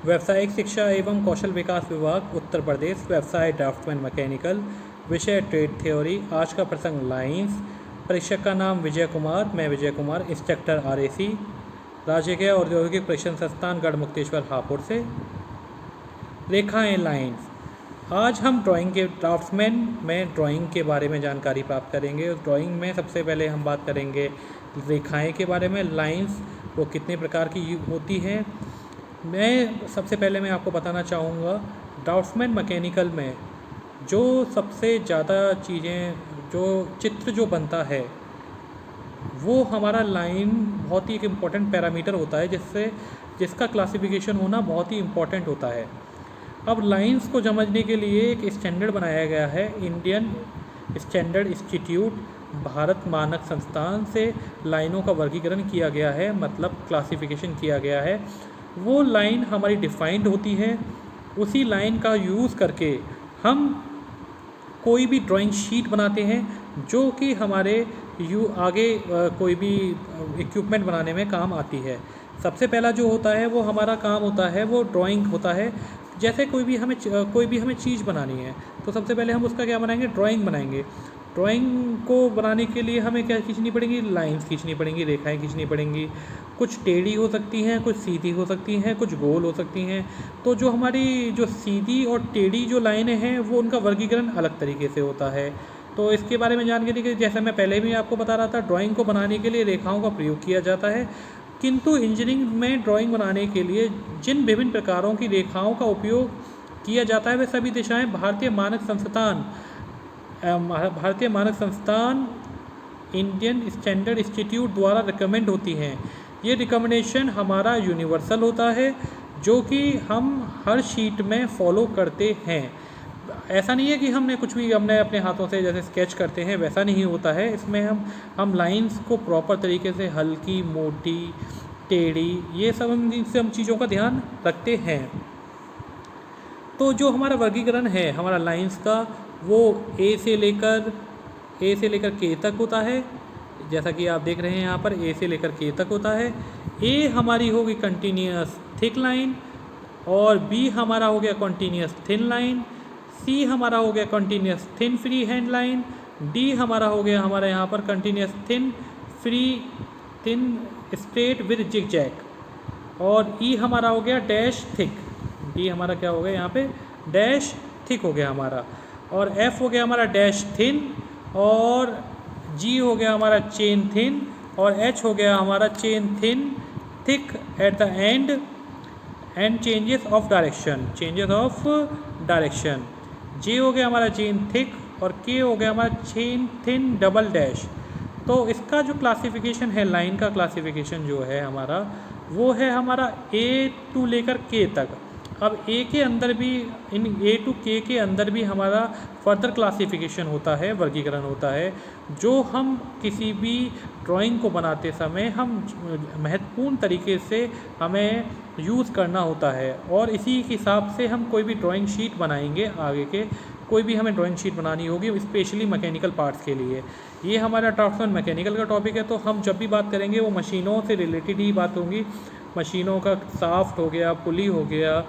व्यावसायिक शिक्षा एवं कौशल विकास विभाग उत्तर प्रदेश, व्यवसाय ड्राफ्टमैन मैकेनिकल, विषय ट्रेड थ्योरी। आज का प्रसंग लाइंस। परीक्षक का नाम विजय कुमार, मैं विजय कुमार, इंस्ट्रक्टर RAC, राजकीय औद्योगिक प्रशिक्षण संस्थान गढ़मुक्तेश्वर हापुड़ से। रेखाएं लाइंस। आज हम ड्राइंग के ड्राफ्ट्समैन में ड्राइंग के बारे में जानकारी प्राप्त करेंगे। उस ड्राइंग में सबसे पहले हम बात करेंगे रेखाएं के बारे में। लाइंस वो कितने प्रकार की होती हैं। सबसे पहले मैं आपको बताना चाहूँगा, ड्राफ्ट्समैन मैकेनिकल में जो सबसे ज़्यादा चीज़ें, जो चित्र जो बनता है, वो हमारा लाइन बहुत ही एक इम्पॉर्टेंट पैरामीटर होता है, जिसका क्लासिफिकेशन होना बहुत ही इम्पॉर्टेंट होता है। अब लाइंस को समझने के लिए एक स्टैंडर्ड बनाया गया है। इंडियन स्टैंडर्ड इंस्टीट्यूट, भारत मानक संस्थान से लाइनों का वर्गीकरण किया गया है, मतलब क्लासिफिकेशन किया गया है। वो लाइन हमारी डिफाइंड होती है। उसी लाइन का यूज़ करके हम कोई भी ड्राइंग शीट बनाते हैं, जो कि हमारे आगे कोई भी इक्विपमेंट बनाने में काम आती है। सबसे पहला जो होता है वो हमारा काम होता है, वो ड्राइंग होता है। जैसे कोई भी हमें चीज़ बनानी है, तो सबसे पहले हम उसका क्या बनाएंगे, ड्राइंग बनाएंगे। ड्राइंग को बनाने के लिए हमें क्या खींचनी पड़ेंगी, लाइंस खींचनी पड़ेंगी, रेखाएं खींचनी पड़ेंगी। कुछ टेढ़ी हो सकती हैं, कुछ सीधी हो सकती हैं, कुछ गोल हो सकती हैं। तो जो हमारी जो सीधी और टेढ़ी जो लाइनें हैं, वो उनका वर्गीकरण अलग तरीके से होता है। तो इसके बारे में जानकारी के जैसे मैं पहले भी आपको बता रहा था, ड्राइंग को बनाने के लिए रेखाओं का प्रयोग किया जाता है। किंतु इंजीनियरिंग में ड्राइंग बनाने के लिए जिन विभिन्न प्रकारों की रेखाओं का उपयोग किया जाता है, वे सभी दिशाएं भारतीय मानक संस्थान इंडियन स्टैंडर्ड इंस्टीट्यूट द्वारा रिकमेंड होती हैं। ये रिकमेंडेशन हमारा यूनिवर्सल होता है, जो कि हम हर शीट में फॉलो करते हैं। ऐसा नहीं है कि हमने अपने हाथों से जैसे स्केच करते हैं, वैसा नहीं होता है। इसमें हम लाइंस को प्रॉपर तरीके से, हल्की, मोटी, टेढ़ी, ये सब हम चीज़ों का ध्यान रखते हैं। तो जो हमारा वर्गीकरण है हमारा लाइंस का, वो ए से लेकर के तक होता है। जैसा कि आप देख रहे हैं यहाँ पर, ए से लेकर के तक होता है। ए हमारी होगी कंटिन्यूस थिक लाइन, और बी हमारा हो गया कंटिन्यूस थिन लाइन, सी हमारा हो गया continuous thin free hand line, D हमारा हो गया हमारे यहाँ पर continuous thin straight with zig zag, और ई हमारा हो गया डैश थिक। डी हमारा क्या हो गया यहाँ पे, डैश थिक हो गया हमारा, और एफ हो गया हमारा डैश थिन, और जी हो गया हमारा चेन थिन, और एच हो गया हमारा chain thin thick at the end changes of direction. J हो गया हमारा चेन थिक, और के हो गया हमारा चेन थिन डबल डैश। तो इसका जो क्लासिफिकेशन है, लाइन का क्लासिफिकेशन जो है हमारा, वो है हमारा ए टू लेकर के तक। अब ए के अंदर भी, इन ए टू के के अंदर भी हमारा फर्दर क्लासिफिकेशन होता है, वर्गीकरण होता है, जो हम किसी भी ड्राइंग को बनाते समय हम महत्वपूर्ण तरीके से हमें यूज़ करना होता है। और इसी हिसाब से हम कोई भी ड्राइंग शीट बनाएंगे। आगे के कोई भी हमें ड्राइंग शीट बनानी होगी, स्पेशली मैकेनिकल पार्ट्स के लिए। ये हमारा ड्राफ्ट्समैन मैकेनिकल का टॉपिक है। तो हम जब भी बात करेंगे वो मशीनों से रिलेटेड ही बात होगी। मशीनों का शाफ्ट हो गया, पुली हो गया,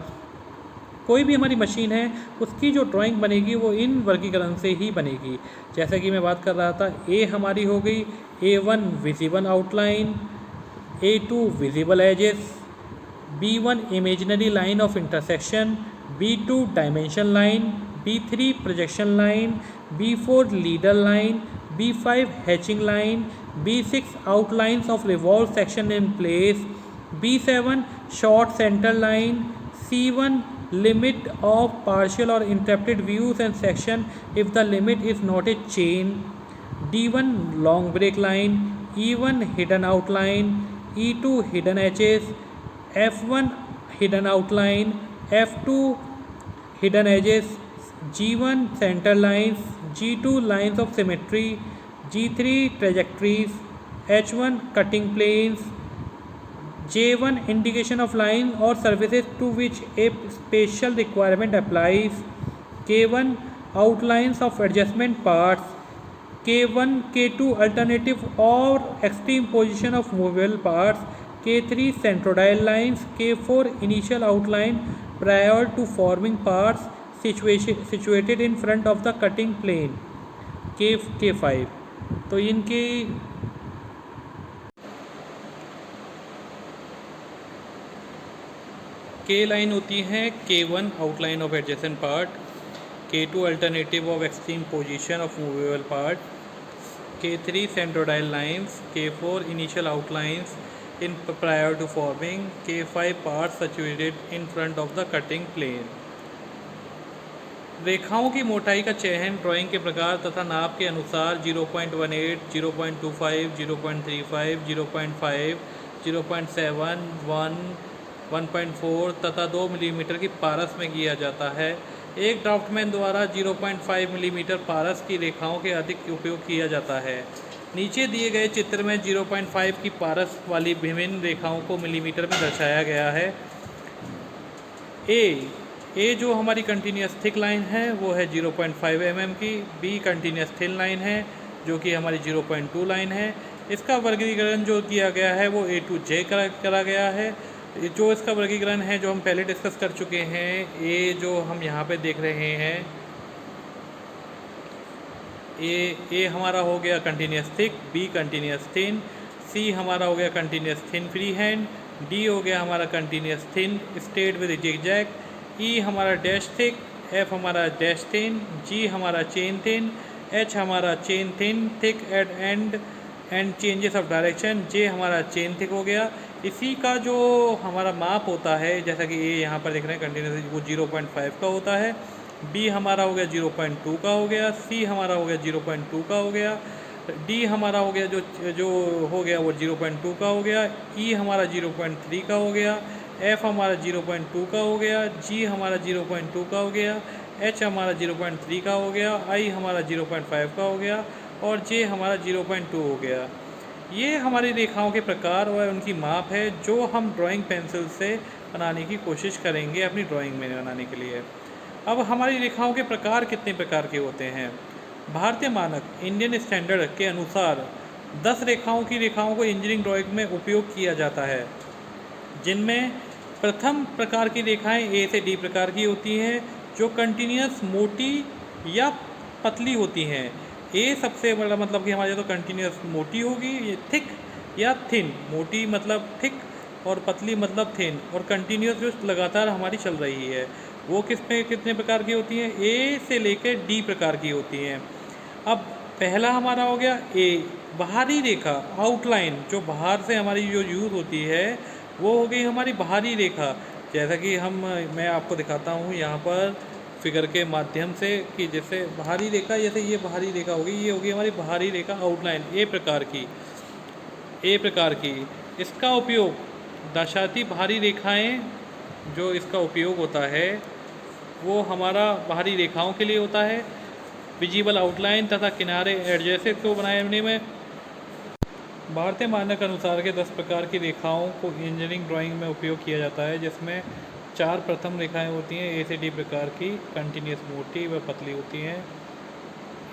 कोई भी हमारी मशीन है, उसकी जो ड्राइंग बनेगी वो इन वर्गीकरण से ही बनेगी। जैसा कि मैं बात कर रहा था, ए हमारी हो गई A1 visible outline, A2 visible edges, B1 imaginary line of intersection, B2 dimension line, B3 projection line, B4 leader line, B5 hatching line, B6 outlines of revolve section in place, B7 short centre line, C1 limit of partial or interrupted views and section if the limit is not a chain, D1 long break line, E1 hidden outline, E2 hidden edges, F1 hidden outline, F2 hidden edges, G1 center lines, G2 lines of symmetry, G3 trajectories, H1 cutting planes, J1 indication of line or surfaces to which a special requirement applies, K1 outlines of adjustment parts, K1 K2 alternative or extreme position of movable parts, K3 centrodile lines, K4 initial outline prior to forming parts situated in front of the cutting plane, K5। तो इनकी K line होती है K1 outline of adjacent part, K2 alternative of extreme position of movable part, K3 centrodile lines, K4 initial outlines in prior to forming, K5 parts situated in front of the cutting plane। रेखाओं की मोटाई का चयन drawing के प्रकार तथा नाप के अनुसार 0.18, 0.25, 0.35, 0.5, 0.7, 1, 1.4 तथा 2 मिलीमीटर की पारस में किया जाता है। एक ड्राफ्टमैन द्वारा 0.5 मिलीमीटर पारस की रेखाओं के अधिक उपयोग किया जाता है। नीचे दिए गए चित्र में 0.5 की पारस वाली विभिन्न रेखाओं को मिलीमीटर में दर्शाया गया है। ए जो हमारी कंटिन्यूस थिक लाइन है वो है 0.5 mm की। बी कंटिन्यूस थिन लाइन है जो कि हमारी 0.2 लाइन है। इसका वर्गीकरण जो किया गया है वो A to J करा गया है। जो इसका वर्गीकरण है जो हम पहले डिस्कस कर चुके हैं, ए जो हम यहाँ पे देख रहे हैं, ए हमारा हो गया continuous thick, B continuous thin, C हमारा हो गया continuous thin free hand, D हो गया हमारा continuous thin straight with zigzag, E हमारा डैश थिक, एफ हमारा डैश थिन, जी हमारा चेन थिन, एच हमारा chain thin thick at end changes of direction, J हमारा चेन थिक हो गया। इसी का जो हमारा माप होता है, जैसा कि ये यहाँ पर देख रहे हैं कंटिन्यूस, वो 0.5 का होता है। बी हमारा हो गया 0.2 का हो गया, सी हमारा हो गया 0.2 का हो गया, डी हमारा हो गया जो हो गया वो 0.2 का हो गया, ई हमारा 0.3 का हो गया, एफ हमारा 0.2 का हो गया, जी हमारा 0.2 का हो गया, एच हमारा 0.3 का हो गया, आई हमारा 0.5 का हो गया और जे हमारा 0.2 हो गया। ये हमारी रेखाओं के प्रकार और उनकी माप है जो हम ड्राइंग पेंसिल से बनाने की कोशिश करेंगे अपनी ड्राइंग में बनाने के लिए। अब हमारी रेखाओं के प्रकार कितने प्रकार के होते हैं? भारतीय मानक इंडियन स्टैंडर्ड के अनुसार 10 रेखाओं को इंजीनियरिंग ड्राइंग में उपयोग किया जाता है, जिनमें प्रथम प्रकार की रेखाएं ए से डी प्रकार की होती हैं जो कंटिन्यूस मोटी या पतली होती हैं। ए सबसे बड़ा मतलब कि हमारे तो कंटिन्यूस मोटी होगी, ये थिक या थिन, मोटी मतलब थिक और पतली मतलब थिन, और कंटिन्यूस जो लगातार हमारी चल रही है वो कितने प्रकार की होती हैं? ए से लेकर डी प्रकार की होती हैं। अब पहला हमारा हो गया ए, बाहरी रेखा आउटलाइन, जो बाहर से हमारी जो यूज़ होती है वो हो गई हमारी बाहरी रेखा। जैसा कि मैं आपको दिखाता हूँ यहाँ पर फिगर के माध्यम से कि जैसे बाहरी रेखा, जैसे ये बाहरी रेखा होगी, ये होगी हमारी बाहरी रेखा आउटलाइन ए प्रकार की। इसका उपयोग दर्शाती बाहरी रेखाएं, जो इसका उपयोग होता है वो हमारा बाहरी रेखाओं के लिए होता है। विजिबल आउटलाइन तथा किनारे एडजेसेंट को बनाने में भारतीय मानक अनुसार के 10 प्रकार की रेखाओं को इंजीनियरिंग ड्राइंग में उपयोग किया जाता है, जिसमें 4 प्रथम रेखाएं होती हैं ए से डी प्रकार की, कंटिन्यूस मोटी व पतली होती हैं।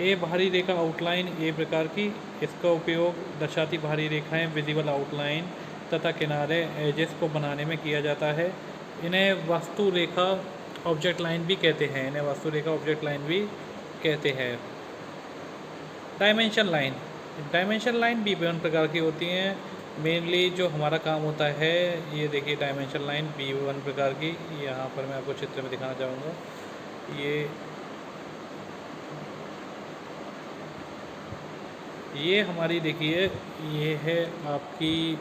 ए बाहरी रेखा आउटलाइन ए प्रकार की, इसका उपयोग दर्शाती बाहरी रेखाएं विजिबल आउटलाइन तथा किनारे एजेस को बनाने में किया जाता है। इन्हें वास्तु रेखा ऑब्जेक्ट लाइन भी कहते हैं। डायमेंशन लाइन भी विभिन्न प्रकार की होती हैं। मेनली जो हमारा काम होता है, ये देखिए डायमेंशन लाइन B1 प्रकार की, यहाँ पर मैं आपको चित्र में दिखाना चाहूँगा। ये हमारी देखिए, ये है आपकी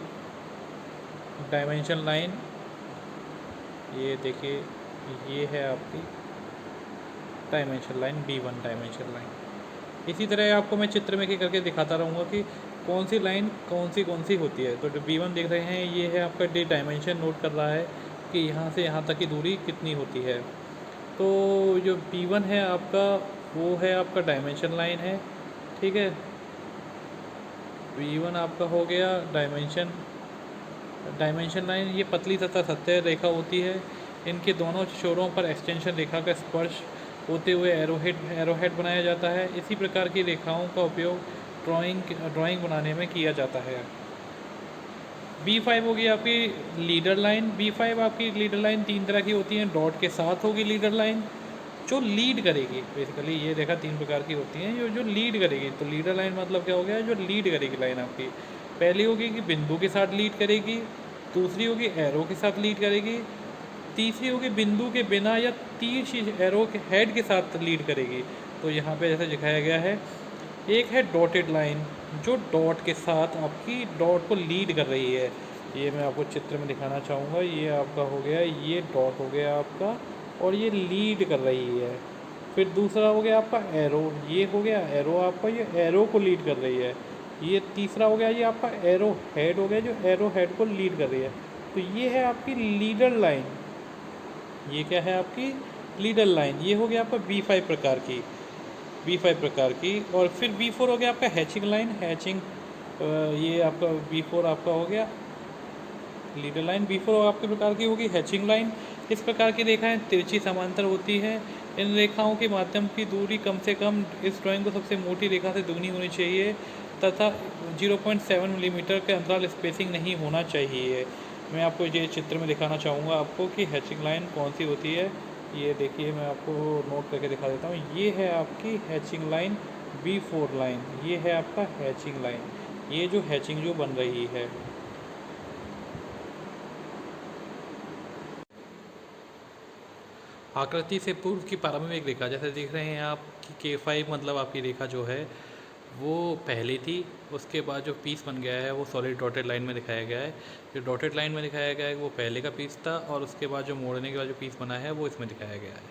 डायमेंशन लाइन, ये देखिए ये है आपकी dimension line B1 dimension line. इसी तरह आपको मैं चित्र में करके दिखाता रहूँगा कि कौन सी लाइन कौन सी होती है। तो जो B1 देख रहे हैं, ये है आपका डायमेंशन नोट कर रहा है कि यहाँ से यहाँ तक की दूरी कितनी होती है। तो जो B1 है आपका, वो है आपका डायमेंशन लाइन है, ठीक है। B1 आपका हो गया डायमेंशन लाइन। ये पतली तथा सतह रेखा होती है। इनके दोनों छोरों पर एक्सटेंशन रेखा का स्पर्श होते हुए एरोहेड बनाया जाता है। इसी प्रकार की रेखाओं का उपयोग ड्राइंग बनाने में किया जाता है। B5 होगी आपकी लीडर लाइन। B5 आपकी लीडर लाइन 3 तरह की होती हैं। डॉट के साथ होगी लीडर लाइन, जो लीड करेगी। बेसिकली ये देखा 3 प्रकार की होती हैं जो लीड करेगी। तो लीडर लाइन मतलब क्या हो गया, जो लीड करेगी लाइन आपकी। पहली होगी कि बिंदु के साथ लीड करेगी, दूसरी होगी एरो के साथ लीड करेगी, तीसरी होगी बिंदु के बिना या तीर एरो के हेड के साथ लीड करेगी। तो यहाँ पे जैसे दिखाया गया है, एक है डॉटेड लाइन जो डॉट के साथ आपकी डॉट को लीड कर रही है। ये मैं आपको चित्र में दिखाना चाहूँगा। ये आपका हो गया, ये डॉट हो गया आपका, और ये लीड कर रही है। फिर दूसरा हो गया आपका एरो, ये हो गया एरो आपका, ये एरो को लीड कर रही है। ये तीसरा हो गया, ये आपका एरो हेड हो गया, जो एरो हेड को लीड कर रही है। तो ये है आपकी लीडर लाइन। ये क्या है आपकी लीडर लाइन। ये हो गया आपका B5 प्रकार की, B5 प्रकार की। और फिर B4 हो गया आपका हैचिंग लाइन। हैचिंग, ये आपका B4 आपका हो गया लीडर लाइन। B4 आपके प्रकार की होगी हैचिंग लाइन। इस प्रकार की रेखाएं तिरछी समांतर होती हैं। इन रेखाओं के माध्यम की दूरी कम से कम इस ड्राइंग को सबसे मोटी रेखा से दुगनी होनी चाहिए तथा 0.7 मिलीमीटर के अंतराल स्पेसिंग नहीं होना चाहिए। मैं आपको ये चित्र में दिखाना चाहूँगा आपको कि हैचिंग लाइन कौन सी होती है। ये देखिए, मैं आपको नोट करके दिखा देता हूँ। ये है आपकी हैचिंग लाइन B4 लाइन। ये है आपका हैचिंग लाइन, ये जो हैचिंग जो बन रही है। आकृति से पूर्व की प्रारंभिक रेखा, जैसे देख रहे हैं आप कि K5 मतलब आपकी रेखा जो है वो पहली थी। उसके बाद जो पीस बन गया है वो सॉलिड डॉटेड लाइन में दिखाया गया है। जो डॉटेड लाइन में दिखाया गया है वो पहले का पीस था, और उसके बाद जो मोड़ने के बाद जो पीस बना है वो इसमें दिखाया गया है।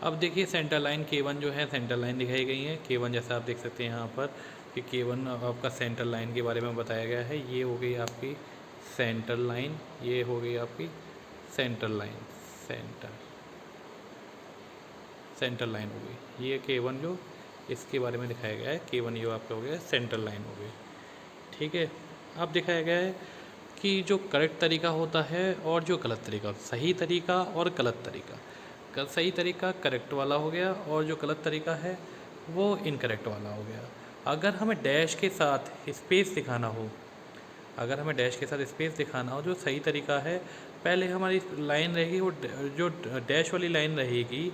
अब देखिए सेंटर लाइन K1 जो है सेंटर लाइन दिखाई गई है। K1 जैसा आप देख सकते हैं यहाँ पर कि K1 आपका सेंटर लाइन के बारे में बताया गया है। ये हो गई आपकी सेंटर लाइन, ये हो गई आपकी सेंटर लाइन, सेंटर लाइन हो गई। ये K1 जो इसके बारे में दिखाया गया है, K1 ये आपका हो गया सेंटर लाइन हो गई। ठीक है। अब दिखाया गया है कि जो करेक्ट तरीका होता है और जो गलत तरीका, सही तरीका और गलत तरीका। सही तरीका करेक्ट वाला हो गया, और जो गलत तरीका है वो इनकरेक्ट वाला हो गया। अगर हमें डैश के साथ स्पेस दिखाना हो, अगर हमें डैश के साथ स्पेस दिखाना हो, जो सही तरीका है, पहले हमारी लाइन रहेगी वो जो डैश वाली लाइन रहेगी,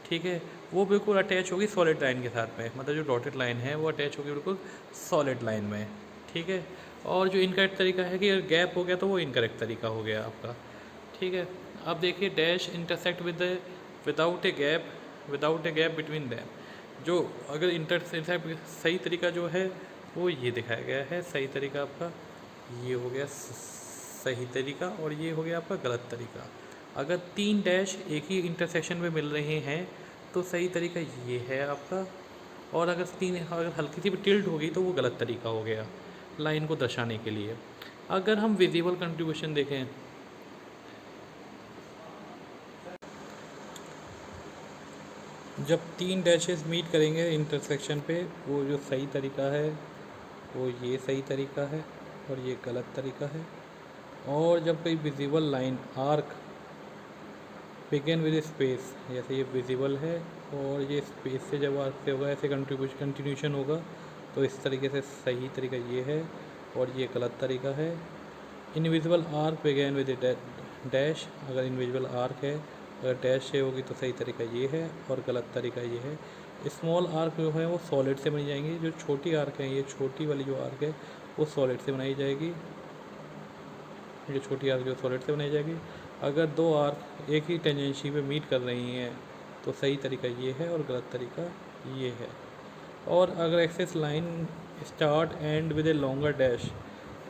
ठीक है, वो बिल्कुल अटैच होगी सॉलिड लाइन के साथ में। मतलब जो डॉटेड लाइन है वो अटैच होगी बिल्कुल सॉलिड लाइन में। ठीक है। और जो इनकरेक्ट तरीका है कि अगर गैप हो गया तो वो इनकरेक्ट तरीका हो गया आपका। ठीक है। अब देखिए dash intersect without a gap between them. जो अगर इंटरसेक्ट सही तरीका जो है वो ये दिखाया गया है। सही तरीका आपका ये हो गया सही तरीका, और ये हो गया आपका गलत तरीका। अगर 3 डैश एक ही इंटरसेक्शन में मिल रहे हैं तो सही तरीका ये है आपका, और अगर हल्की सी भी टिल्ट होगी तो वो गलत तरीका हो गया लाइन को दर्शाने के लिए। अगर हम विजिबल कंट्रीब्यूशन देखें, जब 3 डैशेस मीट करेंगे इंटरसेक्शन पे, वो जो सही तरीका है वो ये सही तरीका है, और ये गलत तरीका है। और जब कोई visible line arc begin with space, जैसे ये विजिबल है और ये स्पेस से जब आर्क से होगा ऐसे कंटिन्यूशन होगा, तो इस तरीके से सही तरीका ये है, और ये गलत तरीका है। Invisible arc begin with dash, अगर इनविजिबल आर्क है अगर डैश से होगी तो सही तरीका ये है, और गलत तरीका ये है। स्मॉल आर्क जो है वो सॉलिड से बनी जाएंगी। जो छोटी आर्क है, ये छोटी वाली जो आर्क है वो सॉलिड से बनाई जाएगी। ये छोटी आर्क जो सॉलिड से बनाई जाएगी। अगर 2 आर्क एक ही टेंजेंसी पे मीट कर रही हैं तो सही तरीका ये है, और गलत तरीका ये है। और अगर axis line start end with a longer dash,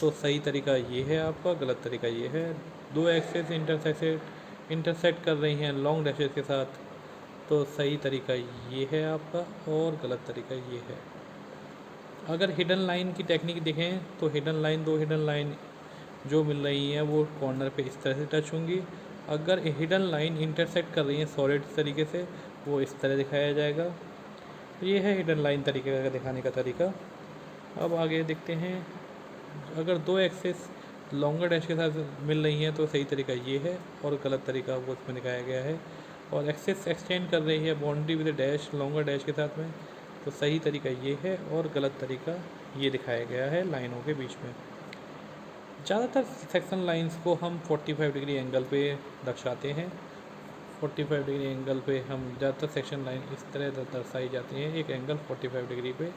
तो सही तरीका ये है आपका, गलत तरीका ये है। 2 एक्सेस इंटरसेक्ट कर रही हैं लॉन्ग डैशेस के साथ, तो सही तरीका ये है आपका, और गलत तरीका ये है। अगर हिडन लाइन की टेक्निक देखें तो दो हिडन लाइन जो मिल रही हैं वो कॉर्नर पे इस तरह से टच होंगी। अगर हिडन लाइन इंटरसेक्ट कर रही हैं सॉलिड तरीके से, वो इस तरह दिखाया जाएगा। ये है हिडन लाइन तरीके का दिखाने का तरीका। अब आगे देखते हैं, अगर 2 एक्सेस लॉन्गर डैश के साथ मिल रही हैं तो सही तरीका ये है, और गलत तरीका वो उसमें दिखाया गया है। और एक्सेस एक्सटेंड कर रही है boundary with dash longer dash के साथ में, तो सही तरीका ये है, और गलत तरीका ये दिखाया गया है लाइनों के बीच में। ज़्यादातर सेक्शन लाइंस को हम 45 डिग्री एंगल पे दर्शाते हैं। 45 डिग्री एंगल पे हम ज़्यादातर सेक्शन लाइन इस तरह दर्शाई जाती है, एक एंगल 45 डिग्री पे।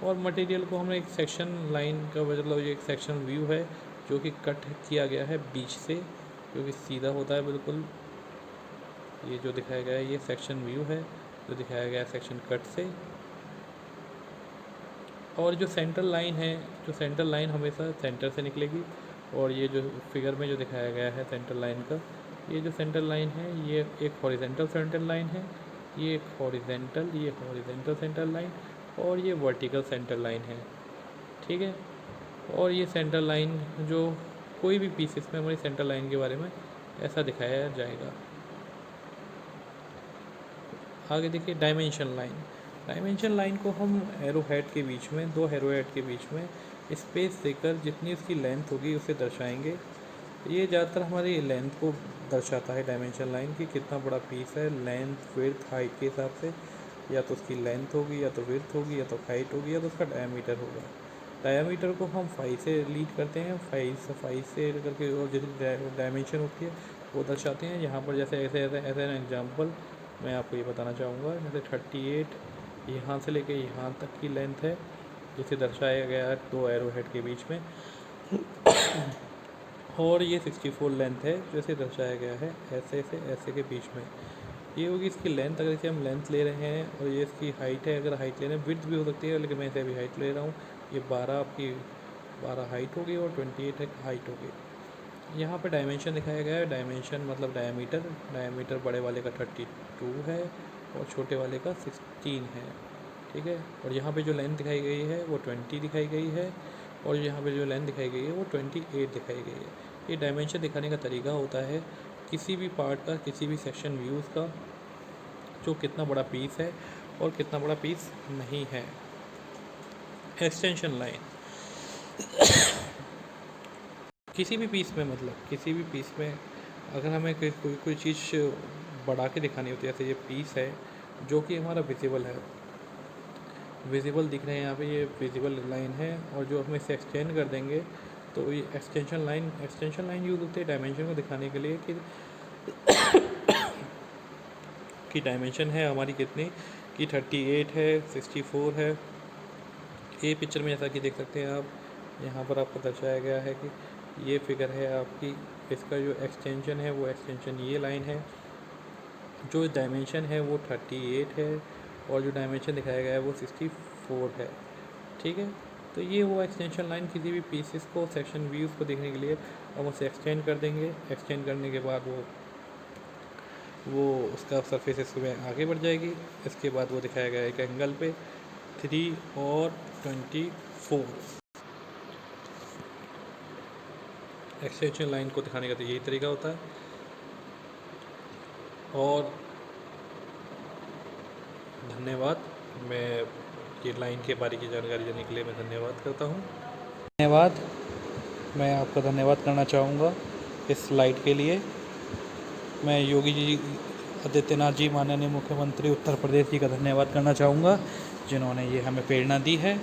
और मटेरियल को हमने एक सेक्शन लाइन का मतलब ये एक सेक्शन व्यू है जो कि कट किया गया है बीच से, जो कि सीधा होता है बिल्कुल। ये जो दिखाया गया है ये सेक्शन व्यू है जो दिखाया गया है सेक्शन कट से। और जो सेंट्रल लाइन है, जो सेंट्रल लाइन हमेशा सेंटर से निकलेगी। और ये जो फिगर में जो दिखाया गया है सेंट्रल लाइन का, ये जो सेंट्रल लाइन है ये एक हॉरिजेंटल सेंट्रल लाइन है, ये एक हॉरिजेंटल सेंट्रल लाइन और ये वर्टिकल सेंट्रल लाइन है, ठीक है। और ये सेंट्रल लाइन जो कोई भी पीस इसमें हमारी सेंट्रल लाइन के बारे में ऐसा दिखाया जाएगा। आगे देखिए डायमेंशन लाइन। डायमेंशन लाइन को हम एरो हेड के बीच में, दो एरो हेड के बीच में स्पेस देकर जितनी उसकी लेंथ होगी उसे दर्शाएंगे। ये ज़्यादातर हमारी लेंथ को दर्शाता है डायमेंशन लाइन की, कितना बड़ा पीस है, लेंथ विड्थ हाइट के हिसाब से। या तो उसकी लेंथ होगी, या तो विड्थ होगी, या तो हाइट होगी, या तो उसका डायमीटर होगा। डायमीटर को हम 5 से लीड करते हैं, 5 से करके और जितनी डायमेंशन होती है वो दर्शाते हैं। यहाँ पर जैसे ऐसे एन एग्जाम्पल मैं आपको ये बताना चाहूँगा, जैसे 38 यहाँ से लेके यहाँ तक की लेंथ है जिसे दर्शाया गया है दो एरो हेड के बीच में। और ये 64 लेंथ है जैसे दर्शाया गया है ऐसे से ऐसे के बीच में। ये होगी इसकी लेंथ, अगर इसे हम लेंथ ले रहे हैं। और ये इसकी हाइट है, अगर हाइट ले रहे हैं, विड्थ भी हो सकती है लेकिन मैं इसे अभी हाइट ले रहा हूँ। ये 12 आपकी 12 हाइट होगी और 28 है हाइट होगी। यहाँ पे डायमेंशन दिखाया गया है, डायमेंशन मतलब डायमीटर बड़े वाले का 32 है और छोटे वाले का 16 है, ठीक है। और यहाँ पे जो लेंथ दिखाई गई है वो 20 दिखाई गई है और यहाँ पे जो लेंथ दिखाई गई है वो 28 दिखाई गई है। ये डायमेंशन दिखाने का तरीका होता है किसी भी पार्ट का, किसी भी सेक्शन व्यूज़ का, जो कितना बड़ा पीस है और कितना बड़ा पीस नहीं है। एक्सटेंशन लाइन किसी भी पीस में, मतलब किसी भी पीस में अगर हमें कोई चीज़ बढ़ा के दिखानी होती है, जैसे ये पीस है जो कि हमारा विजिबल है, विजिबल दिख रहे हैं यहाँ पे, ये विजिबल लाइन है। और जो हम इसे एक्सटेंड कर देंगे तो ये एक्सटेंशन लाइन यूज़ होती है डायमेंशन को दिखाने के लिए कि डायमेंशन है हमारी कितनी, कि 38 है, 64 है। ये पिक्चर में जैसा कि देख सकते हैं आप, यहाँ पर आपको दर्शाया गया है कि ये फिगर है आपकी, इसका जो एक्सटेंशन है वो एक्सटेंशन ये लाइन है, जो डायमेंशन है वो 38 है और जो डायमेंशन दिखाया गया है वो 64 है, ठीक है। तो ये वो एक्सटेंशन लाइन किसी भी पीसेस को, सेक्शन व्यूज़ को देखने के लिए हम उसे एक्सटेंड कर देंगे। एक्सटेंड करने के बाद वो उसका सरफेस में आगे बढ़ जाएगी। इसके बाद वो दिखाया गया है एक एंगल पे 3 और 24। एक्सटेंशन लाइन को दिखाने का तो यही तरीका होता है। और धन्यवाद। मैं ये लाइन के बारे की जानकारी देने के लिए मैं धन्यवाद करता हूँ। धन्यवाद। मैं आपका धन्यवाद करना चाहूँगा इस स्लाइड के लिए। मैं योगी जी आदित्यनाथ जी, माननीय मुख्यमंत्री उत्तर प्रदेश जी का धन्यवाद करना चाहूँगा जिन्होंने ये हमें प्रेरणा दी है।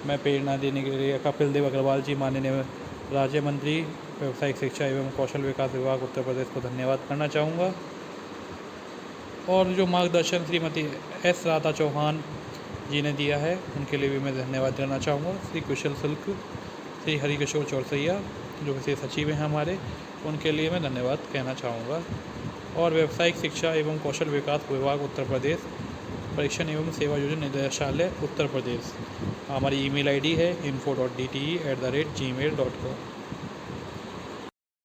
मैं प्रेरणा देने के लिए कपिल देव अग्रवाल जी, माननीय राज्य मंत्री व्यावसायिक शिक्षा एवं कौशल विकास विभाग उत्तर प्रदेश को धन्यवाद करना चाहूँगा। और जो मार्गदर्शन श्रीमती एस राधा चौहान जी ने दिया है उनके लिए भी मैं धन्यवाद देना चाहूँगा। श्री कुशल शुल्क, श्री हरिकिशोर चौरसैया जो विशेष सचिव हैं हमारे, उनके लिए मैं धन्यवाद कहना चाहूँगा। और व्यावसायिक शिक्षा एवं कौशल विकास विभाग उत्तर प्रदेश, परीक्षण एवं सेवा योजना निदेशालय उत्तर प्रदेश, हमारी ईमेल आईडी है info.dte@gmail.com।